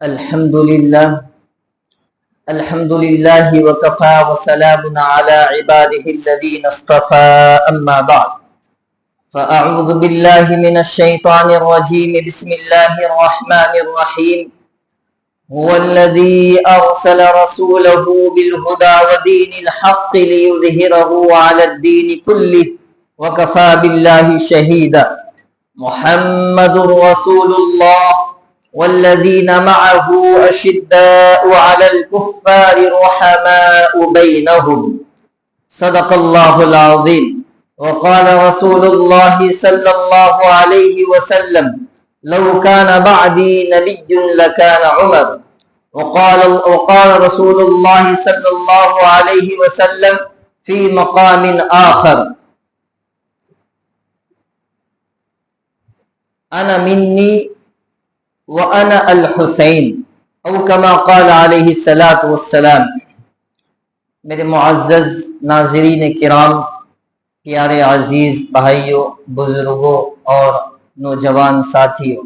الحمد لله وكفى وسلام على عباده الذين اصطفى أما بعد فأعوذ بالله من الشيطان الرجيم بسم الله الرحمن الرحيم هو الذي أرسل رسوله بالهدى ودين الحق ليظهره على الدين كله وكفى بالله شهيدا محمد رسول الله والذين معه أشداء على الكفار رحماء بينهم صدق الله العظيم وقال رسول الله صلى الله عليه وسلم لو كان بعدي نبي لكان عمر وقال رسول الله صلى الله عليه وسلم في مقام آخر أنا مني وَأَنَا الْحُسَيْنِ او كما قال علیہ الصلاۃ والسلام۔ میرے معزز ناظرین کرام، پیارے عزیز بھائیوں، بزرگوں اور نوجوان ساتھیوں،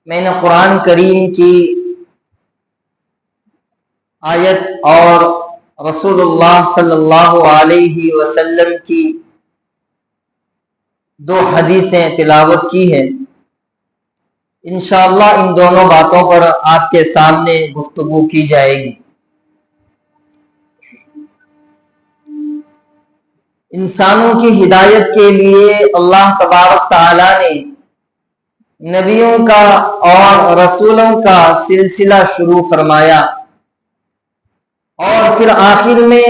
میں نے قرآن کریم کی آیت اور رسول اللہ صلی اللہ علیہ وسلم کی دو حدیثیں تلاوت کی ہیں۔ انشاءاللہ ان دونوں باتوں پر آپ کے سامنے گفتگو کی جائے گی۔ انسانوں کی ہدایت کے لیے اللہ تبارک تعالیٰ نے نبیوں کا اور رسولوں کا سلسلہ شروع فرمایا، اور پھر آخر میں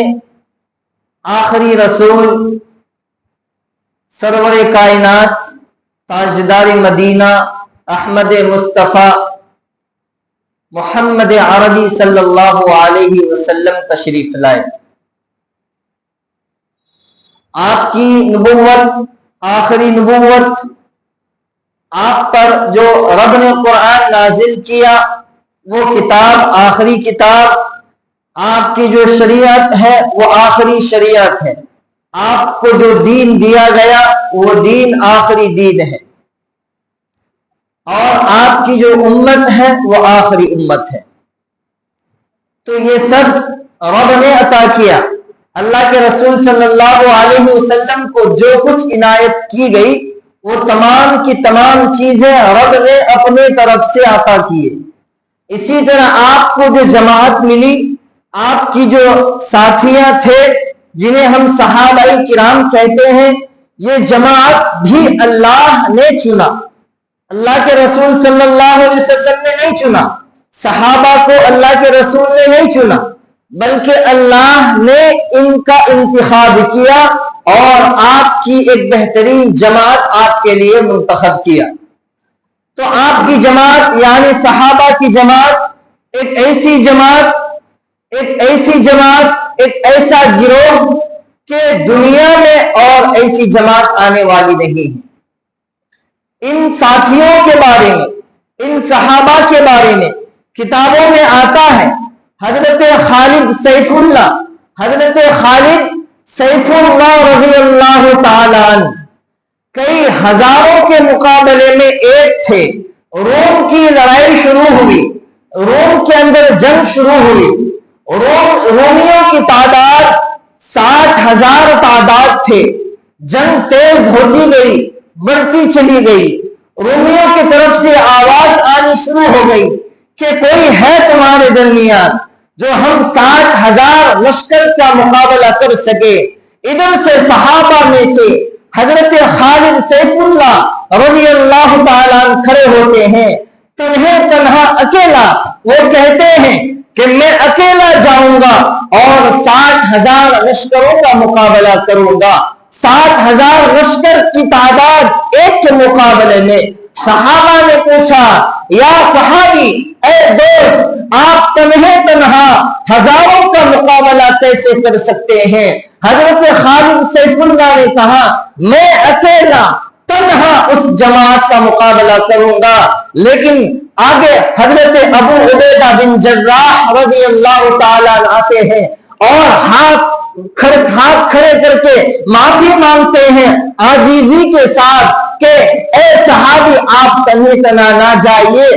آخری رسول سرور کائنات تاجدار مدینہ احمد مصطفیٰ محمد عربی صلی اللہ علیہ وسلم تشریف لائے۔ آپ کی نبوت، آخری نبوت، آپ پر جو رب نے قرآن نازل کیا وہ کتاب آخری کتاب، آپ کی جو شریعت ہے وہ آخری شریعت ہے، آپ کو جو دین دیا گیا وہ دین آخری دین ہے، اور آپ کی جو امت ہے وہ آخری امت ہے۔ تو یہ سب رب نے عطا کیا۔ اللہ کے رسول صلی اللہ علیہ وسلم کو جو کچھ عنایت کی گئی وہ تمام کی تمام چیزیں رب نے اپنے طرف سے عطا کیے۔ اسی طرح آپ کو جو جماعت ملی، آپ کی جو ساتھیاں تھے جنہیں ہم صحابہ کرام کہتے ہیں، یہ جماعت بھی اللہ نے چنا، اللہ کے رسول صلی اللہ علیہ وسلم نے نہیں چنا، صحابہ کو اللہ کے رسول نے نہیں چنا، بلکہ اللہ نے ان کا انتخاب کیا اور آپ کی ایک بہترین جماعت آپ کے لیے منتخب کیا۔ تو آپ کی جماعت یعنی صحابہ کی جماعت ایک ایسی جماعت، ایک ایسا گروہ کہ دنیا میں اور ایسی جماعت آنے والی نہیں ہے۔ ان ساتھیوں کے بارے میں، ان صحابہ کے بارے میں کتابوں میں آتا ہے۔ حضرت خالد سیف اللہ رضی اللہ تعالیٰ عنہ کئی ہزاروں کے مقابلے میں ایک تھے۔ روم کی لڑائی شروع ہوئی، روم کے اندر جنگ شروع ہوئی، رومیوں کی تعداد 60,000 تعداد تھے۔ جنگ تیز ہوتی گئی، بڑھتی چلی گئی، رومیوں کی طرف سے آواز آنی شروع ہو گئی کہ کوئی ہے تمہارے درمیان جو ہم 60,000 لشکر کا مقابلہ کر سکے۔ ادھر سے صحابہ میں سے حضرت خالد سیف اللہ رضی اللہ تعالیٰ عنہ کھڑے ہوتے ہیں، تنہا اکیلا۔ وہ کہتے ہیں کہ میں اکیلا جاؤں گا اور 60,000 لشکروں کا مقابلہ کروں گا۔ 60,000 لشکر کی تعداد ایک کے مقابلے میں۔ صحابہ نے پوچھا، یا صحابی، اے دوست، آپ تنہا ہزاروں کا مقابلہ کیسے کر سکتے ہیں؟ حضرت خالد سیف اللہ نے کہا، میں اکیلا تنہا اس جماعت کا مقابلہ کروں گا۔ لیکن آگے حضرت ابو عبیدہ بن جراح رضی اللہ تعالیٰ آتے ہیں اور ہاتھ ہاتھ کھڑے کر کے معافی مانگتے ہیں عاجزی کے ساتھ کہ اے صحابی آپ تنہے تنہا نہ جائیے،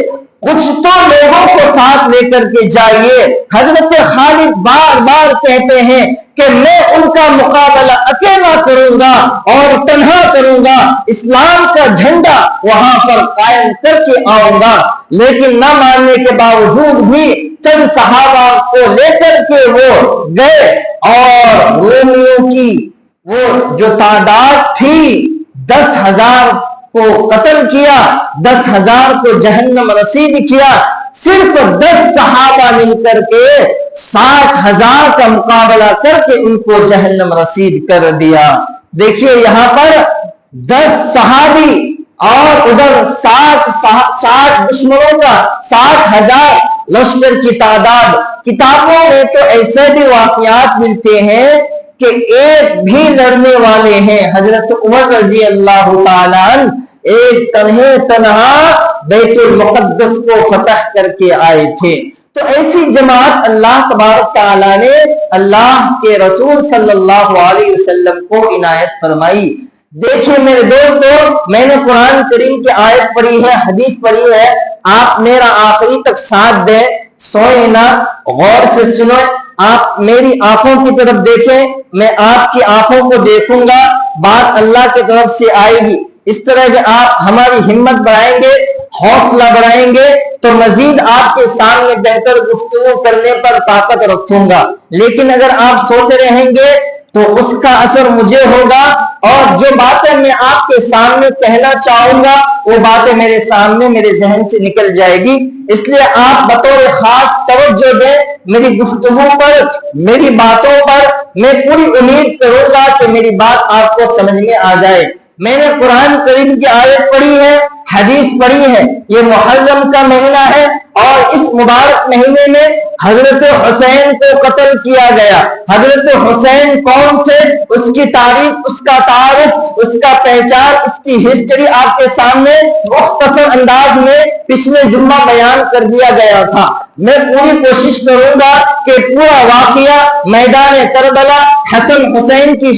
کچھ تو لوگوں کو ساتھ لے کر کے جائیے۔ حضرت خالد بار بار کہتے ہیں کہ میں ان کا مقابلہ اکیلا کروں گا اور تنہا کروں گا، اسلام کا جھنڈا وہاں پر قائم کر کے آؤں گا۔ لیکن نہ ماننے کے باوجود بھی چند صحابہ کو لے کر کے وہ گئے اور رومیوں کی وہ جو تعداد تھی 10,000 کو قتل کیا، 10,000 کو جہنم رسید کیا۔ صرف 10 صحابہ مل کر کے 60,000 کا مقابلہ کر کے ان کو جہنم رسید کر دیا۔ دیکھیے یہاں پر 10 صحابی اور ادھر 60 دشمنوں کا 60,000 لشکر کی تعداد۔ کتابوں میں تو ایسے بھی واقعات ملتے ہیں کہ ایک بھی لڑنے والے ہیں۔ حضرت عمر رضی اللہ تعالیٰ عنہ ایک تنہا بیت المقدس کو فتح کر کے آئے تھے۔ تو ایسی جماعت اللہ تبارک تعالیٰ نے اللہ کے رسول صلی اللہ علیہ وسلم کو عنایت فرمائی۔ دیکھیے میرے دوستو، میں نے قرآن کریم کی آیت پڑھی ہے، حدیث پڑھی ہے، آپ میرا آخری تک ساتھ دیں، سوئے نہ، غور سے سنو۔ آپ میری آنکھوں کی طرف دیکھیں، میں آپ کی آنکھوں کو دیکھوں گا، بات اللہ کی طرف سے آئے گی۔ اس طرح کہ آپ ہماری ہمت بڑھائیں گے، حوصلہ بڑھائیں گے تو مزید آپ کے سامنے بہتر گفتگو کرنے پر طاقت رکھوں گا۔ لیکن اگر آپ سوتے رہیں گے تو اس کا اثر مجھے ہوگا، اور جو باتیں میں آپ کے سامنے کہنا چاہوں گا وہ باتیں میرے سامنے میرے ذہن سے نکل جائے گی۔ اس لیے آپ بطور خاص توجہ دیں میری گفتگو پر، میری باتوں پر۔ میں پوری امید کروں گا کہ میری بات آپ کو سمجھ میں آ جائے۔ میں نے قرآن کریم کی آیت پڑھی ہے، حدیث پڑھی ہے۔ یہ محرم کا مہینہ ہے اور اس مبارک مہینے میں حضرت حسین کو قتل کیا گیا۔ حضرت حسین کون تھے، اس کی تعریف، اس کا تعارف، اس کا پہچان، اس کی ہسٹری آپ کے سامنے مختصر انداز میں پچھلے جمعہ بیان کر دیا گیا تھا۔ میں پوری کوشش کروں گا کہ پورا واقعہ میدان کربلا، حسن حسین کی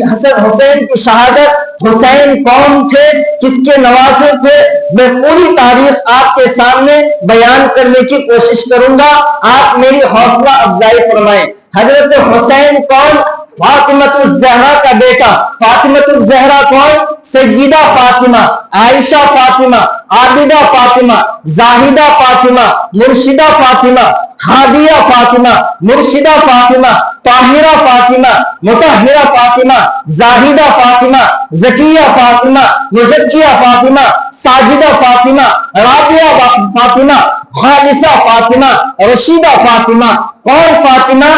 شہادت، حسین کون تھے، کس کے نواسے تھے، میں پوری تاریخ آپ کے سامنے بیان کرنے کی کوشش کروں گا۔ آپ میری حوصلہ افزائی فرمائیں۔ حضرت حسین کون؟ فاطمۃ الزہرا کا بیٹا۔ فاطمۃ الزہرا کون؟ سیدہ فاطمہ، عائشہ فاطمہ، عابدہ فاطمہ، زاہدہ فاطمہ، مرشدہ فاطمہ، ہادیہ فاطمہ، مرشدہ فاطمہ، طاہرہ فاطمہ، مطہرہ فاطمہ، زاہدہ فاطمہ، زکیہ فاطمہ، مزکیہ فاطمہ، ساجدہ فاطمہ، رابعہ فاطمہ، خالصہ فاطمہ، رشیدہ فاطمہ۔ کون فاطمہ؟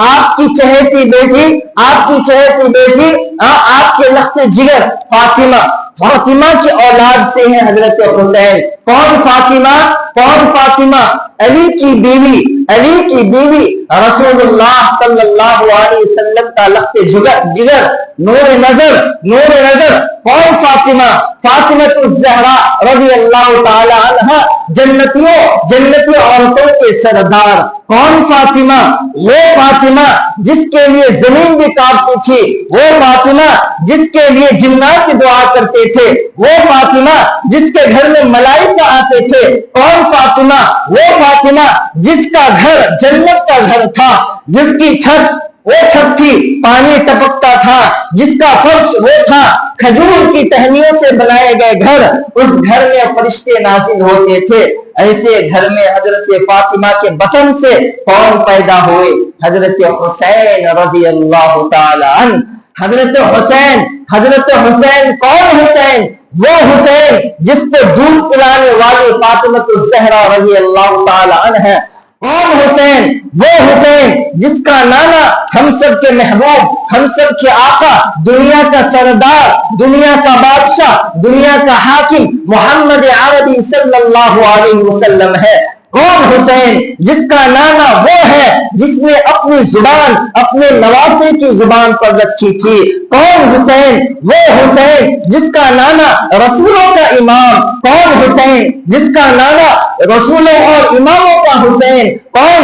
آپ کی چہیتی بیٹی، آپ کی چہیتی بیٹی، آپ کے لخت جگر فاطمہ۔ فاطمہ کی اولاد سے ہیں حضرت حسین۔ کون فاطمہ؟ کون فاطمہ؟ علی کی بیوی، علی کی بیوی، رسول اللہ صلی اللہ علیہ وسلم کا لخت جگر، نور نظر۔ کون فاطمہ؟ فاطمہ الزہرا رضی اللہ تعالی عنہ، جنتی عورتوں کے سردار۔ کون فاطمہ؟ وہ فاطمہ جس کے لیے زمین بھی کانپتی تھی، وہ فاطمہ جس کے لیے جنات کی دعا کرتے تھے، وہ فاطمہ جس کے گھر میں ملائکہ آتے تھے۔ کون فاطمہ؟ وہ فاطمہ جس کا گھر جنت کا گھر تھا، جس کی چھت وہ چھت تھی، پانی ٹپکتا تھا، جس کا فرش وہ تھا کھجور کی ٹہنیوں سے بنائے گئے گھر، اس گھر میں فرشتے نازل ہوتے تھے۔ ایسے گھر میں حضرت فاطمہ کے بطن سے کون پیدا ہوئے؟ حضرت حسین رضی اللہ تعالی عنہ۔ حضرت حسین کون حسین؟ وہ حسین جس کو دودھ پلانے والی فاطمہ الزہرا رضی اللہ تعالی عنہ ہے۔ کون حسین؟ وہ حسین جس کا نانا ہم سب کے محبوب، ہم سب کے آقا، دنیا کا سردار، دنیا کا بادشاہ، دنیا کا حاکم محمد عربی صلی اللہ علیہ وسلم ہے۔ کون حسین؟ جس کا نانا وہ ہے جس نے اپنی زبان اپنے نواسے کی زبان پر رکھی تھی۔ کون حسین؟ وہ حسین جس کا نانا رسولوں کا امام۔ کون حسین؟ جس کا نانا رسولوں اور اماموں کا حسین۔ کون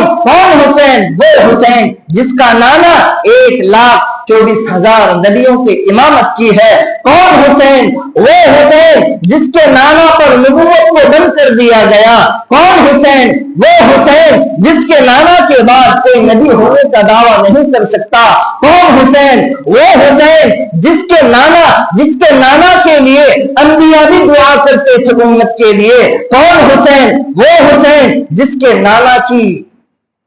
حسین؟ وہ حسین جس کا نانا 1,24,000 نبیوں کے امامت کی ہے۔ کون حسین؟ وہ حسین جس کے نانا پر نبوت کو بند کر دیا گیا۔ کون حسین؟ وہ حسین جس کے نانا کے بعد کوئی نبی ہونے کا دعویٰ نہیں کر سکتا۔ کون حسین؟ وہ حسین جس کے نانا کے لیے انبیاء بھی دعا کرتے تھے امت کے لیے۔ کون حسین؟ وہ حسین جس کے نانا کی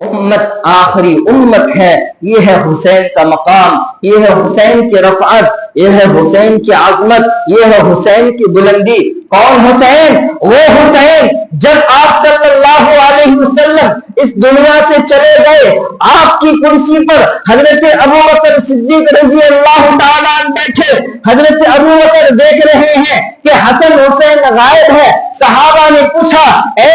امت آخری امت ہے۔ یہ ہے حسین کا مقام، یہ ہے حسین کی رفعت، یہ ہے حسین کی عظمت، یہ ہے حسین کی بلندی۔ کون حسین؟ وہ حسین جب آپ صلی اللہ علیہ وسلم اس دنیا سے چلے گئے، آپ کی کرسی پر حضرت ابوبکر صدیق رضی اللہ تعالیٰ عنہ بیٹھے۔ حضرت ابوبکر دیکھ رہے ہیں کہ حسن حسین غائب ہے۔ صحابہ نے پوچھا اے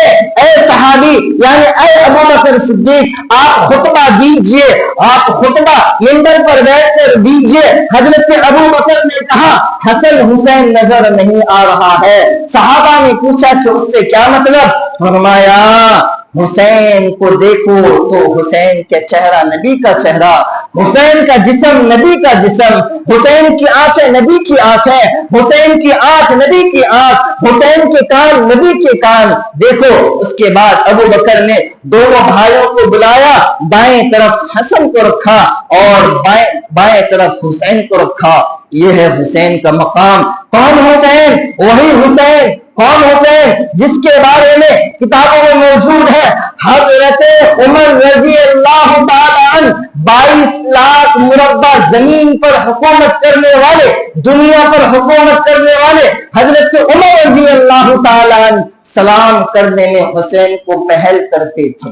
صحابی یعنی اے ابوبکر صدیق، آپ خطبہ دیجئے، آپ خطبہ منبر پر بیٹھ کر دیجئے۔ حضرت ابوبکر نے کہا حسن حسین نظر نہیں آ رہا ہے۔ صحابہ نے پوچھا کہ اس سے کیا مطلب؟ فرمایا حسین کو دیکھو تو حسین کے چہرہ نبی کا چہرہ، حسین کا جسم نبی کا جسم، حسین کی آنکھیں نبی کی آنکھیں، حسین کی آنکھ نبی کی آنکھ، حسین کے کان نبی کے کان۔ دیکھو اس کے بعد ابو بکر نے دونوں بھائیوں کو بلایا، دائیں طرف حسن کو رکھا اور بائیں طرف حسین کو رکھا۔ یہ ہے حسین کا مقام۔ کون حسین؟ وہی حسین۔ کون حسین جس کے بارے میں کتابوں میں موجود ہے حضرت عمر رضی اللہ تعالی عنہ 22 لاکھ مربع زمین پر حکومت کرنے والے، دنیا پر حکومت کرنے والے حضرت عمر رضی اللہ تعالی عنہ سلام کرنے میں حسین کو پہل کرتے تھے۔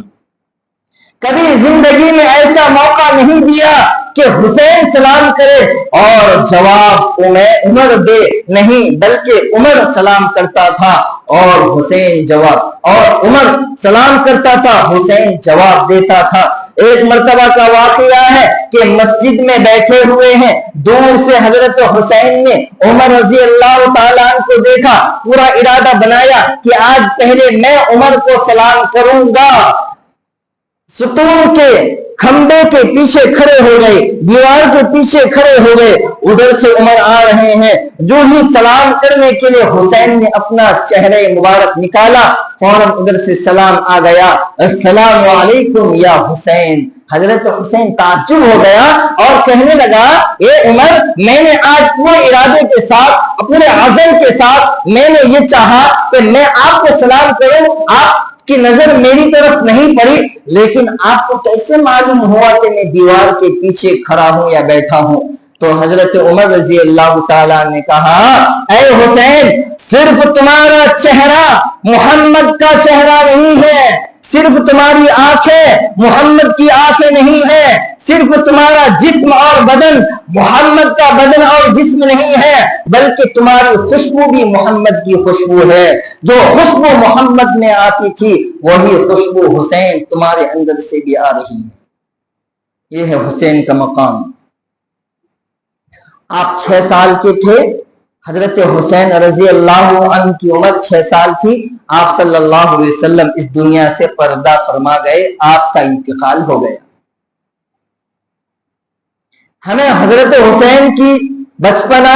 کبھی زندگی میں ایسا موقع نہیں دیا کہ حسین سلام کرے اور جواب عمر دے، نہیں بلکہ عمر سلام کرتا تھا اور حسین جواب، اور عمر سلام کرتا تھا حسین جواب دیتا تھا۔ ایک مرتبہ کا واقعہ ہے کہ مسجد میں بیٹھے ہوئے ہیں، دور سے حضرت حسین نے عمر رضی اللہ تعالیٰ عنہ کو دیکھا، پورا ارادہ بنایا کہ آج پہلے میں عمر کو سلام کروں گا۔ ستون کے کھمبے کے پیچھے کھڑے ہو گئے، دیوار کے پیچھے کھڑے ہو گئے، ادھر سے عمر آ رہے ہیں۔ جو ہی سلام کرنے کے لیے حسین نے اپنا چہرہ مبارک نکالا، فوراً ادھر سے سلام آ گیا، السلام علیکم یا حسین۔ حضرت حسین تعجب ہو گیا اور کہنے لگا اے عمر، میں نے آج پورے ارادے کے ساتھ، پورے عزم کے ساتھ میں نے یہ چاہا کہ میں آپ کو سلام کروں، آپ کی نظر میری طرف نہیں پڑی، لیکن آپ کو کیسے معلوم ہوا کہ میں دیوار کے پیچھے کھڑا ہوں یا بیٹھا ہوں؟ تو حضرت عمر رضی اللہ تعالیٰ نے کہا اے حسین، صرف تمہارا چہرہ محمد کا چہرہ نہیں ہے، صرف تمہاری آنکھیں محمد کی آنکھیں نہیں ہے، صرف تمہارا جسم اور بدن محمد کا بدن اور جسم نہیں ہے، بلکہ تمہاری خوشبو بھی محمد کی خوشبو ہے۔ جو خوشبو محمد میں آتی تھی وہی خوشبو حسین تمہارے اندر سے بھی آ رہی ہے۔ یہ ہے حسین کا مقام۔ آپ 6 سال کے تھے، حضرت حسین رضی اللہ عنہ کی عمر 6 سال تھی، آپ صلی اللہ علیہ وسلم اس دنیا سے پردہ فرما گئے، آپ کا انتقال ہو گیا۔ ہمیں حضرت حسین کی بچپنا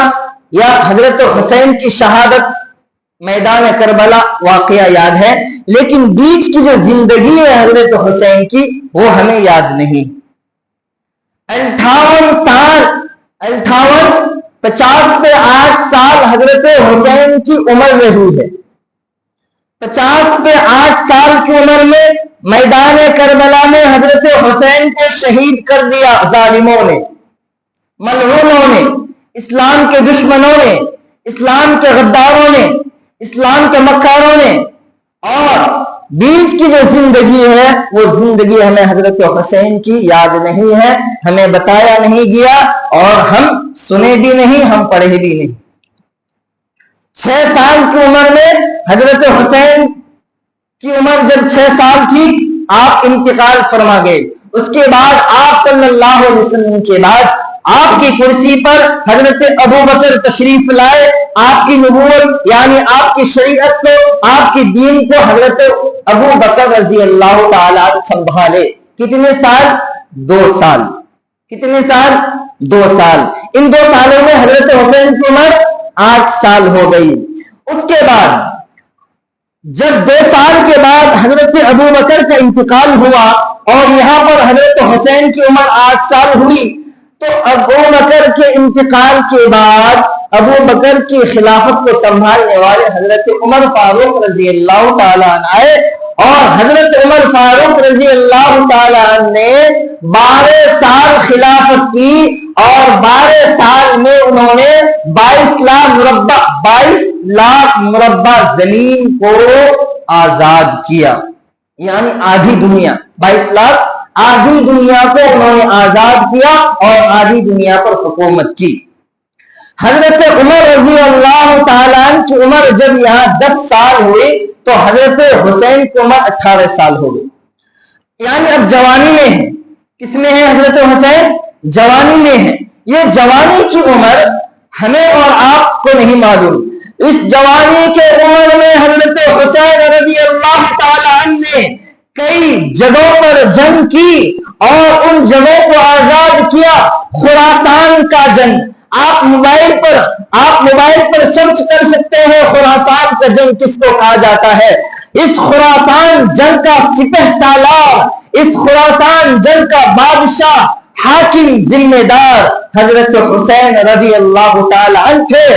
یا حضرت حسین کی شہادت میدان کربلا واقعہ یاد ہے، لیکن بیچ کی جو زندگی ہے حضرت حسین کی وہ ہمیں یاد نہیں۔ 58 سال 50 پہ 8 سال حضرت حسین کی عمر رہی ہے۔ 50 پہ 8 سال کی عمر میں میدان کربلا میں حضرت حسین کو شہید کر دیا ظالموں نے، ملعونوں نے، اسلام کے دشمنوں نے، اسلام کے غداروں نے، اسلام کے مکاروں نے۔ اور بیچ کی جو زندگی ہے وہ زندگی ہمیں حضرت حسین کی یاد نہیں ہے، ہمیں بتایا نہیں گیا اور ہم سنے بھی نہیں، ہم پڑھے بھی نہیں۔ 6 سال کی عمر میں حضرت حسین کی عمر جب 6 سال تھی آپ انتقال فرما گئے. اس کے بعد آپ صلی اللہ علیہ وسلم کے بعد آپ کی کرسی پر حضرت ابو بکر تشریف لائے. آپ کی نبوت یعنی آپ کی شریعت کو, آپ کی دین کو حضرت ابو بکر رضی اللہ تعالیٰ سنبھالے. کتنے سال؟ 2 سال. کتنے سال؟ 2 سال. ان 2 سالوں میں حضرت حسین کی عمر 8 سال ہو گئی. اس کے بعد جب 2 سال کے بعد حضرت ابو بکر کا انتقال ہوا اور یہاں پر حضرت حسین کی عمر 8 سال ہوئی, تو ابو بکر کے انتقال کے بعد ابو بکر کی خلافت کو سنبھالنے والے حضرت عمر فاروق رضی اللہ تعالیٰ عنہ آئے, اور حضرت عمر فاروق رضی اللہ تعالیٰ عنہ نے 12 سال خلافت کی, اور 12 سال میں انہوں نے 22 لاکھ مربع زمین کو آزاد کیا. یعنی آدھی دنیا, 22 لاکھ آدھی دنیا کو انہوں نے آزاد کیا اور آدھی دنیا پر حکومت کی. حضرت عمر رضی اللہ تعالیٰ عنہ کی عمر جب یہاں 10 سال ہوئی تو حضرت حسین کی عمر 18 سال ہو گئی. یعنی اب جوانی میں ہے. کس میں ہے حضرت حسین؟ جوانی میں ہے. یہ جوانی کی عمر ہمیں اور آپ کو نہیں معلوم. اس جوانی کے عمر میں حضرت حسین رضی اللہ تعالیٰ عنہ نے کئی جگہوں پر جنگ کی اور ان جگہوں کو آزاد کیا. خراسان کا جنگ آپ موبائل پر سرچ کر سکتے ہیں, خراسان کا جنگ کس کو کہا جاتا ہے. اس خراسان جنگ کا سپہ سالار, اس خراسان جنگ کا بادشاہ, حاکم, ذمہ دار حضرت حسین رضی اللہ تعالی عنہ تھے,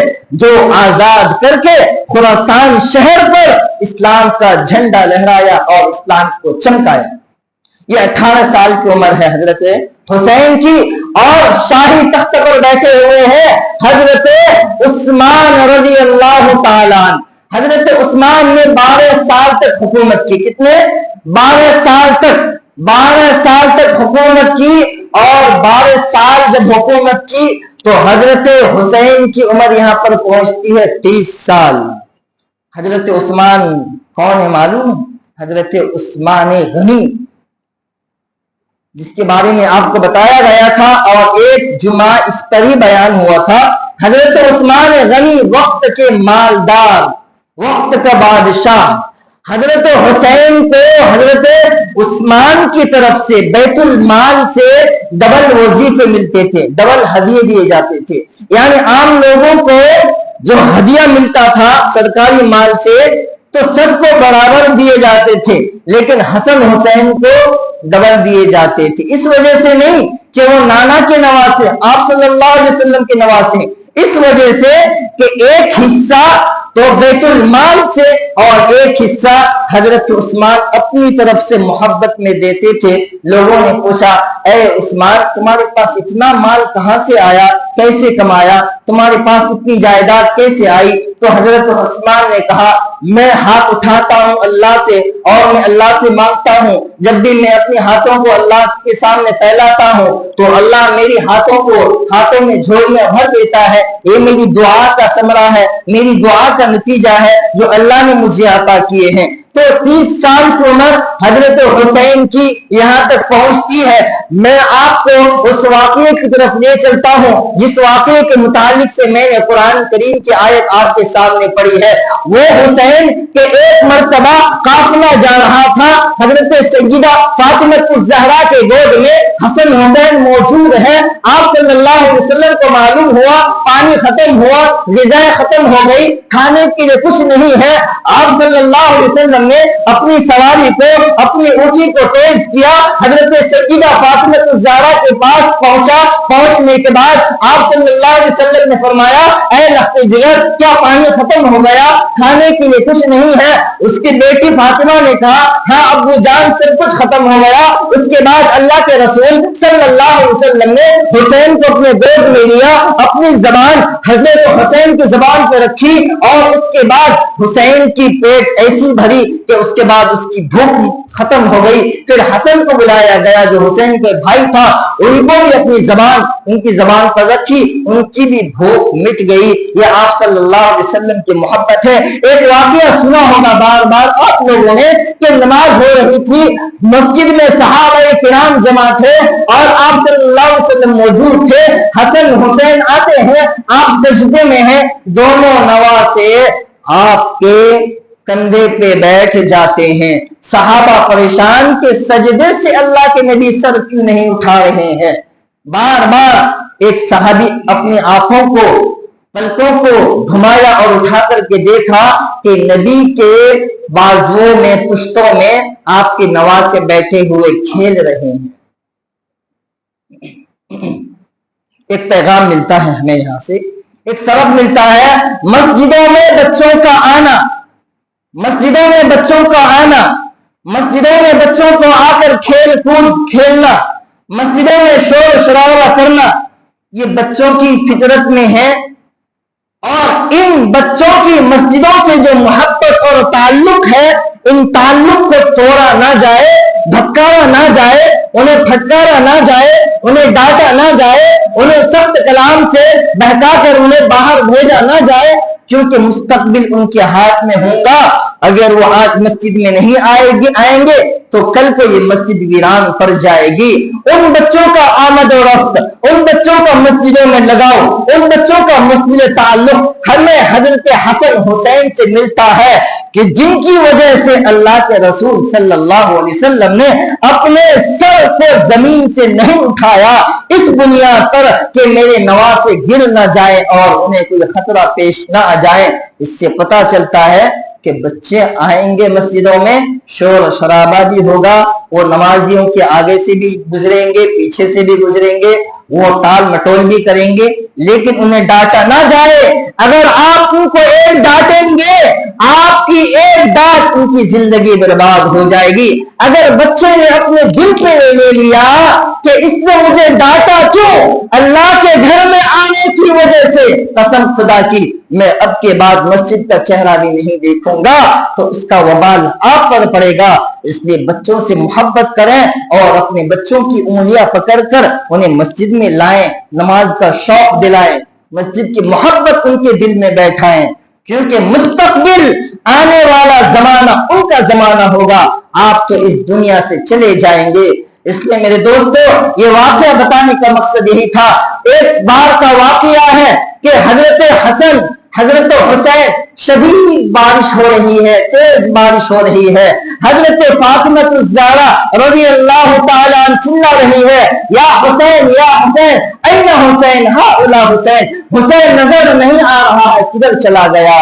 جو آزاد کر کے خراسان شہر پر اسلام کا جھنڈا لہرایا اور اسلام کو چمکایا. یہ 18 سال کی عمر ہے حضرت حسین کی, اور شاہی تخت پر بیٹھے ہوئے ہیں حضرت عثمان رضی اللہ تعالیٰ عنہ. حضرت عثمان نے 12 سال تک حکومت کی. کتنے؟ 12 سال تک حکومت کی, اور 12 سال جب حکومت کی تو حضرت حسین کی عمر یہاں پر پہنچتی ہے 30 سال. حضرت عثمان کون ہے معلوم ہے؟ حضرت عثمان غنی, جس کے بارے میں آپ کو بتایا گیا تھا اور ایک جمعہ اس پر ہی بیان ہوا تھا. حضرت عثمان غنی وقت کے مالدار, وقت کا بادشاہ. حضرت حسین کو حضرت عثمان کی طرف سے بیت المال سے ڈبل وظیفے ملتے تھے, ڈبل ہدیے دیے جاتے تھے. یعنی عام لوگوں کو جو ہدیہ ملتا تھا سرکاری مال سے تو سب کو برابر دیے جاتے تھے, لیکن حسن حسین کو ڈبل دیے جاتے تھے. اس وجہ سے نہیں کہ وہ نانا کے نواسے, آپ صلی اللہ علیہ وسلم کے نواسے, اس وجہ سے کہ ایک حصہ تو بیت المال سے اور ایک حصہ حضرت عثمان اپنی طرف سے محبت میں دیتے تھے. لوگوں نے پوچھا, اے عثمان تمہارے پاس اتنا مال کہاں سے آیا, کیسے کمایا, تمہارے پاس اتنی جائیداد کیسے آئی؟ تو حضرت عثمان نے کہا, میں ہاتھ اٹھاتا ہوں اللہ سے اور میں اللہ سے مانگتا ہوں. جب بھی میں اپنے ہاتھوں کو اللہ کے سامنے پھیلاتا ہوں تو اللہ میری ہاتھوں میں جھولیاں بھر دیتا ہے. یہ میری دعا کا ثمرہ ہے, میری دعا کا نتیجہ ہے جو اللہ نے مجھے عطا کیے ہیں. تو 30 سال کی عمر حضرت حسین کی یہاں تک پہنچتی ہے. میں آپ کو اس واقعے کی طرف لے چلتا ہوں جس واقعے کے متعلق سے میں نے قرآن کریم کی آیت آپ کے سامنے پڑھی ہے. وہ حسین کے ایک مرتبہ قافلہ جا رہا تھا, حضرت سیدہ فاطمہ الزہرا کے گود میں حسن حسین موجود ہے. آپ صلی اللہ علیہ وسلم کو معلوم ہوا پانی ختم ہوا, غذائیں ختم ہو گئی, کھانے کے لیے کچھ نہیں ہے. آپ صلی اللہ علیہ وسلم نے اپنی سواری کو, اپنی اونٹی کو تیز کیا, حضرت سیدہ فاطمہ الزہرا کے پاس پہنچا. پہنچنے کے بعد آپ صلی اللہ علیہ وسلم نے فرمایا, اے لخت جگر کیا پانی ختم ہو گیا, کھانے کے لیے کچھ نہیں ہے؟ اس کی بیٹی فاطمہ نے کہا, ہاں ابو جان سب کچھ ختم ہو گیا. اس کے بعد اللہ کے رسول صلی اللہ علیہ وسلم نے حسین کو اپنے گود میں لیا, اپنی زبان حضرت حسین حسین کی زبان پہ رکھی اور اس کے بعد حسین کی پیٹ ایسی بھری کہ اس کے بعد اس کی بھوک ختم ہو گئی. پھر حسن کو بلایا گیا جو حسین کے بھائی تھا, ان کو بھی اپنی زبان ان کی زبان پر رکھی, ان کی بھی بھوک مٹ گئی. یہ آپ صلی اللہ علیہ وسلم کی محبت ہے. ایک واقعہ سنا ہوگا بار بار آپ لوگوں نے کہ نماز ہو رہی تھی, مسجد میں صحابہ کرام جمع تھے اور آپ صلی اللہ علیہ وسلم موجود تھے. حسن حسین آتے ہیں, آپ سجدے میں ہیں, دونوں نواسے آپ کے کندھے پہ بیٹھ جاتے ہیں. صحابہ پریشان کہ سجدے سے اللہ کے نبی سر کیوں نہیں اٹھا رہے ہیں. بار بار ایک صحابی اپنی آنکھوں کو پلکوں کو گھمایا اور اٹھا کر کے دیکھا کہ نبی کے بازوؤں میں پشتوں میں آپ کے نواسے بیٹھے ہوئے کھیل رہے ہیں. ایک پیغام ملتا ہے ہمیں یہاں سے, ایک سبق ملتا ہے. مسجدوں میں بچوں کا آنا, مسجدوں میں بچوں کا آنا, مسجدوں میں بچوں کو آ کر کھیل کود کھیلنا, مسجدوں میں شور شرابہ کرنا, یہ بچوں کی فطرت میں ہے. اور ان بچوں کی مسجدوں سے جو محبت اور تعلق ہے, ان تعلق کو توڑا نہ جائے, دھکارا نہ جائے, انہیں پھٹکارا نہ جائے, انہیں ڈانٹا نہ جائے, انہیں سخت کلام سے بہکا کر انہیں باہر بھیجا نہ جائے, کیونکہ مستقبل ان کے ہاتھ میں ہوگا. اگر وہ آج مسجد میں نہیں آئیں گے تو کل کو یہ مسجد ویران پڑ جائے گی. ان بچوں کا آمد و رفت, ان بچوں کا مسجدوں میں لگاؤ, ان بچوں کا مسجد تعلق ہمیں حضرت حسن حسین سے ملتا ہے کہ جن کی وجہ سے اللہ کے رسول صلی اللہ علیہ وسلم نے اپنے سر کو زمین سے نہیں اٹھایا, اس بنیاد پر کہ میرے نواسے گر نہ جائے اور انہیں کوئی خطرہ پیش نہ آ جائے. اس سے پتہ چلتا ہے کہ بچے آئیں گے مسجدوں میں, شور شرابہ بھی ہوگا, وہ نمازیوں کے آگے سے بھی گزریں گے, پیچھے سے بھی گزریں گے, وہ تال مٹول بھی کریں گے, لیکن انہیں ڈانٹا نہ جائے. اگر آپ ان کو ایک ڈانٹیں گے, آپ کی ایک ڈانٹ ان کی زندگی برباد ہو جائے گی. اگر بچے نے اپنے دل پہ لے لیا کہ اس نے مجھے ڈانٹا کیوں, اللہ کے گھر میں آنے کی وجہ سے, قسم خدا کی میں اب کے بعد مسجد کا چہرہ بھی نہیں دیکھوں گا, تو اس کا وبال آپ پر پڑے گا. اس لیے بچوں سے محبت کریں اور اپنے بچوں کی انگلیاں پکڑ کر انہیں مسجد میں لائیں, نماز کا شوق دلائیں, مسجد کی محبت ان کے دل میں بیٹھائیں, کیونکہ مستقبل آنے والا زمانہ ان کا زمانہ ہوگا. آپ تو اس دنیا سے چلے جائیں گے. اس لیے میرے دوستو, یہ واقعہ بتانے کا مقصد یہی تھا. ایک بار کا واقعہ ہے کہ حضرت حسن حضرت حسین, شدید بارش ہو رہی ہے, تیز بارش ہو رہی ہے. حضرت فاطمہ الزہرا رضی اللہ تعالی عنہ چلا رہی ہے, یا حسین یا حسین, این حسین, ہاؤلا حسین, حسین نظر نہیں آ رہا ہے, کدھر چلا گیا.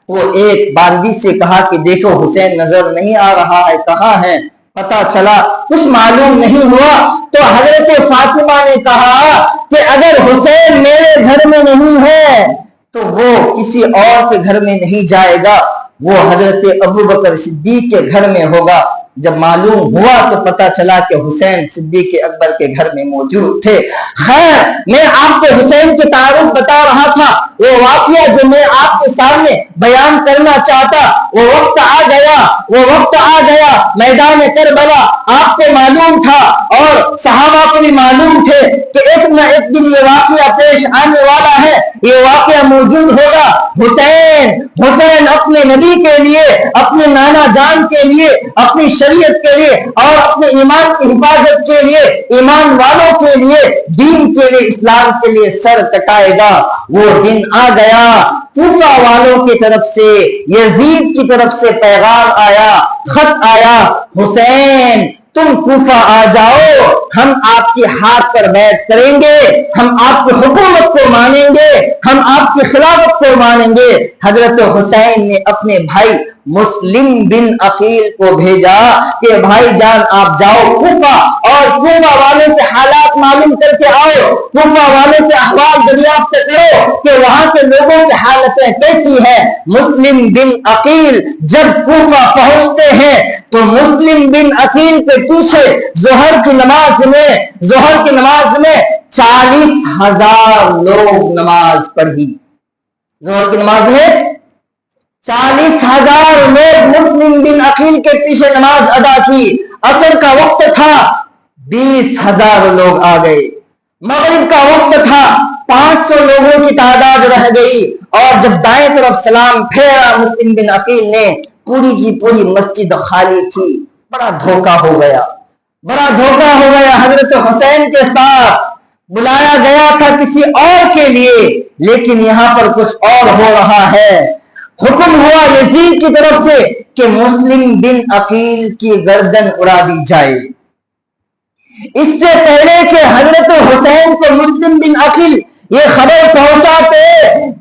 تو ایک باندی سے کہا کہ دیکھو حسین نظر نہیں آ رہا ہے, کہاں ہے. پتا چلا کچھ معلوم نہیں ہوا. تو حضرت فاطمہ نے کہا کہ اگر حسین میرے گھر میں نہیں ہے تو وہ کسی اور کے گھر میں نہیں جائے گا, وہ حضرت ابو بکر صدیق کے گھر میں ہوگا. جب معلوم ہوا تو پتا چلا کہ حسین صدیق اکبر کے گھر میں موجود تھے. خیر, میں آپ کو حسین کے تعارف بتا رہا تھا. وہ واقعہ جو میں آپ کے سامنے بیان کرنا چاہتا, وہ وقت آ گیا, وہ وقت آ گیا. میدان کربلا آپ کو معلوم تھا اور صحابہ کو بھی معلوم تھے کہ ایک نہ ایک دن یہ واقعہ پیش آنے والا ہے, یہ واقعہ موجود ہوگا. حسین اپنے نبی کے لیے, اپنے نانا جان کے لیے, اپنی شریعت کے لیے اور اپنے ایمان کی حفاظت کے لیے, ایمان والوں کے لیے, دین کے لیے, اسلام کے لیے سر کٹائے گا. وہ دن آ گیا. کوفہ والوں کی طرف سے, یزید کی طرف سے پیغام آیا, خط آیا, حسین تم کوفہ آ جاؤ, ہم آپ کے ہاتھ پر بیعت کریں گے, ہم آپ کی حکومت کو مانیں گے, ہم آپ کی خلافت کو مانیں گے. حضرت حسین نے اپنے بھائی مسلم بن عقیل کو بھیجا کہ بھائی جان آپ جاؤ کوفہ اور کوفہ والوں کے حالات معلوم کر کے آؤ, کوفہ والوں کے احوال دریافت کرو کہ وہاں کے لوگوں کی حالتیں کیسی ہیں. مسلم بن عقیل جب کوفہ پہنچتے ہیں تو مسلم بن عقیل کے پیچھے ظہر کی نماز میں 40,000 لوگ نماز پڑھی. ظہر کی نماز میں 40,000 لوگ مسلم بن عقیل کے پیچھے نماز ادا کی. عصر کا وقت تھا 20,000 لوگ آ گئے. مغرب کا وقت تھا 500 لوگوں کی تعداد رہ گئی. اور جب دائیں طرف سلام پھیرا مسلم بن عقیل نے، پوری کی پوری مسجد خالی تھی. بڑا دھوکہ ہو گیا، بڑا دھوکہ ہو گیا. حضرت حسین کے ساتھ بلایا گیا تھا کسی اور کے لیے، لیکن یہاں پر کچھ اور ہو رہا ہے. حکم ہوا یزید کی طرف سے کہ مسلم بن عقیل کی گردن اڑا دی جائے. اس سے پہلے کہ حضرت حسین کو مسلم بن عقیل یہ خبر پہنچاتے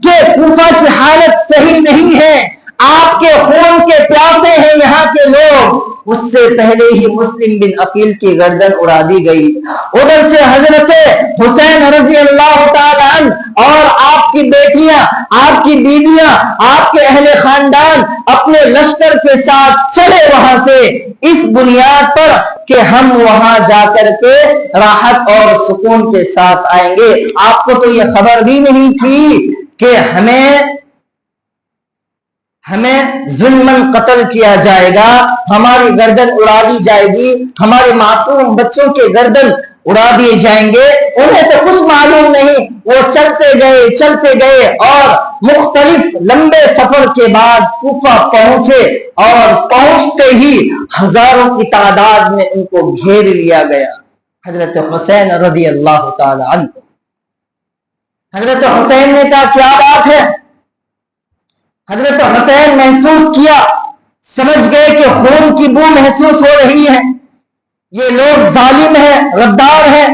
کہ کوفہ کی حالت صحیح نہیں ہے، آپ کے خون کے پیاسے ہیں یہاں کے لوگ، اس سے پہلے ہی مسلم بن عقیل کی گردن اڑا دی گئی. ادھر سے حضرت حسین رضی اللہ تعالیٰ عنہ اور آپ کی بیٹیاں، آپ کی بیویاں، آپ کے اہل خاندان اپنے لشکر کے ساتھ چلے وہاں سے، اس بنیاد پر کہ ہم وہاں جا کر کے راحت اور سکون کے ساتھ آئیں گے. آپ کو تو یہ خبر بھی نہیں تھی کہ ہمیں ظلمن قتل کیا جائے گا، ہماری گردن اڑا دی جائے گی، ہمارے معصوم بچوں کے گردن اڑا دیے جائیں گے. انہیں تو کچھ معلوم نہیں. وہ چلتے گئے اور مختلف لمبے سفر کے بعد کوفہ پہنچے، اور پہنچتے ہی ہزاروں کی تعداد میں ان کو گھیر لیا گیا. حضرت حسین رضی اللہ تعالی عنہ، حضرت حسین نے کہا کیا بات ہے؟ حضرت حسین محسوس کیا، سمجھ گئے کہ خون کی بو محسوس ہو رہی ہے، یہ لوگ ظالم ہیں، غدار ہیں،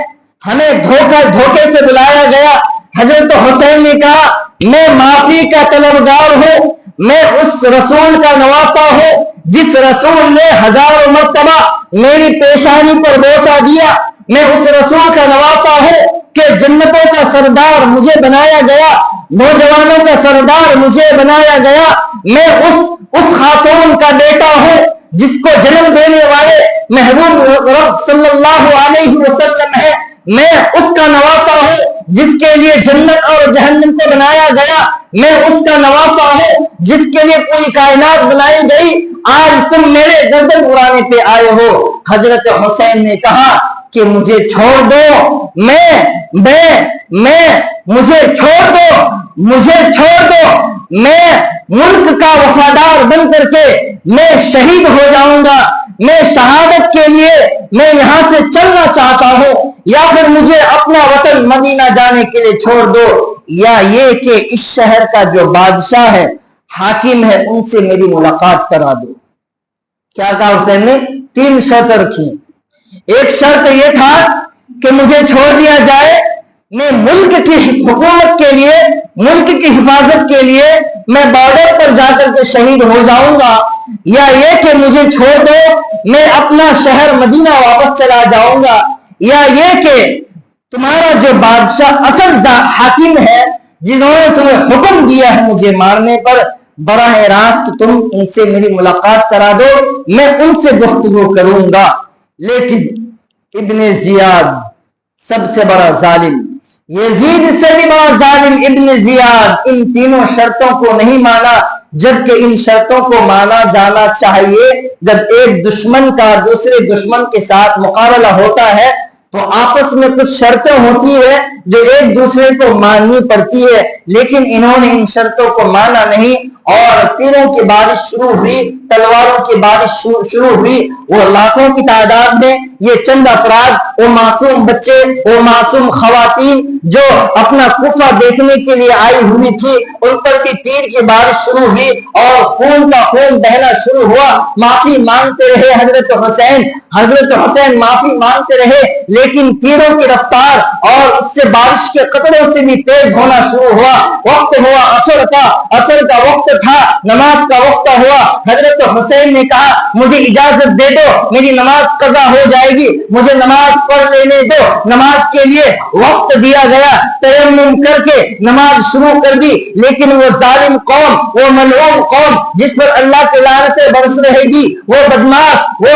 ہمیں دھوکے سے بلایا گیا. حضرت حسین نے کہا میں معافی کا طلبگار ہوں، میں اس رسول کا نواسا ہوں جس رسول نے ہزاروں مرتبہ میری پیشانی پر بوسہ دیا. میں اس رسول کا نواسا ہوں کہ جنتوں کا سردار مجھے بنایا گیا، نوجوانوں کا سردار مجھے بنایا گیا. میں اس خاتون کا بیٹا ہوں جس کو جنم دینے والے محبوب رب صلی اللہ علیہ وسلم ہے. میں اس کا نواسا ہوں جس کے لیے جنت اور جہنم کو بنایا گیا. میں اس کا نواسا ہوں جس کے لیے پوری کائنات بنائی گئی. آج تم میرے گردن اڑانے پہ آئے ہو. حضرت حسین نے کہا کہ مجھے چھوڑ دو، مجھے چھوڑ دو، میں ملک کا وفادار بن کر کے میں شہید ہو جاؤں گا. میں شہادت کے لیے میں یہاں سے چلنا چاہتا ہوں، یا پھر مجھے اپنا وطن مدینہ جانے کے لیے چھوڑ دو، یا یہ کہ اس شہر کا جو بادشاہ ہے، حاکم ہے، ان سے میری ملاقات کرا دو. کیا کہا حسین نے؟ 3 شرطیں رکھی. ایک شرط یہ تھا کہ مجھے چھوڑ دیا جائے، میں ملک کی حکومت کے لیے، ملک کی حفاظت کے لیے میں بارڈر پر جا کر کے شہید ہو جاؤں گا، یا یہ کہ مجھے چھوڑ دو، میں اپنا شہر مدینہ واپس چلا جاؤں گا، یا یہ کہ تمہارا جو بادشاہ اصل حاکم ہے جنہوں نے تمہیں حکم دیا ہے مجھے مارنے پر، براہ راست تم ان سے میری ملاقات کرا دو، میں ان سے گفتگو کروں گا. لیکن ابن زیاد سب سے بڑا ظالم، یزید سے بھی بڑا ظالم ابن زیاد، ان تینوں شرطوں کو نہیں مانا. جبکہ ان شرطوں کو مانا جانا چاہیے. جب ایک دشمن کا دوسرے دشمن کے ساتھ مقابلہ ہوتا ہے تو آپس میں کچھ شرطیں ہوتی ہے جو ایک دوسرے کو ماننی پڑتی ہے، لیکن انہوں نے ان شرطوں کو مانا نہیں، اور تیروں کی بارش شروع ہوئی، تلواروں کی بارش شروع ہوئی. وہ لاکھوں کی تعداد میں یہ چند افراد، وہ معصوم بچے، وہ معصوم خواتین جو اپنا کوفہ دیکھنے کے لیے آئی ہوئی تھی، ان پر بھی تیر کی بارش شروع ہوئی اور خون کا خون بہنا شروع ہوا. معافی مانگتے رہے حضرت حسین معافی مانگتے رہے، لیکن تیروں کی رفتار اور اس سے بارش کے قطروں سے بھی تیز ہونا شروع ہوا. وقت ہوا عصر کا وقت تھا، نماز کا وقت ہوا. حضرت حسین نے کہا مجھے اجازت دے دو، میری نماز قضا ہو جائے گی، مجھے نماز پڑھ لینے دو. نماز کے لیے وقت دیا گیا، تیمم کر کے نماز شروع کر دی. لیکن وہ ظالم قوم، وہ ملعون قوم جس پر اللہ کی لعنتیں برس رہے گی، وہ بدماش، وہ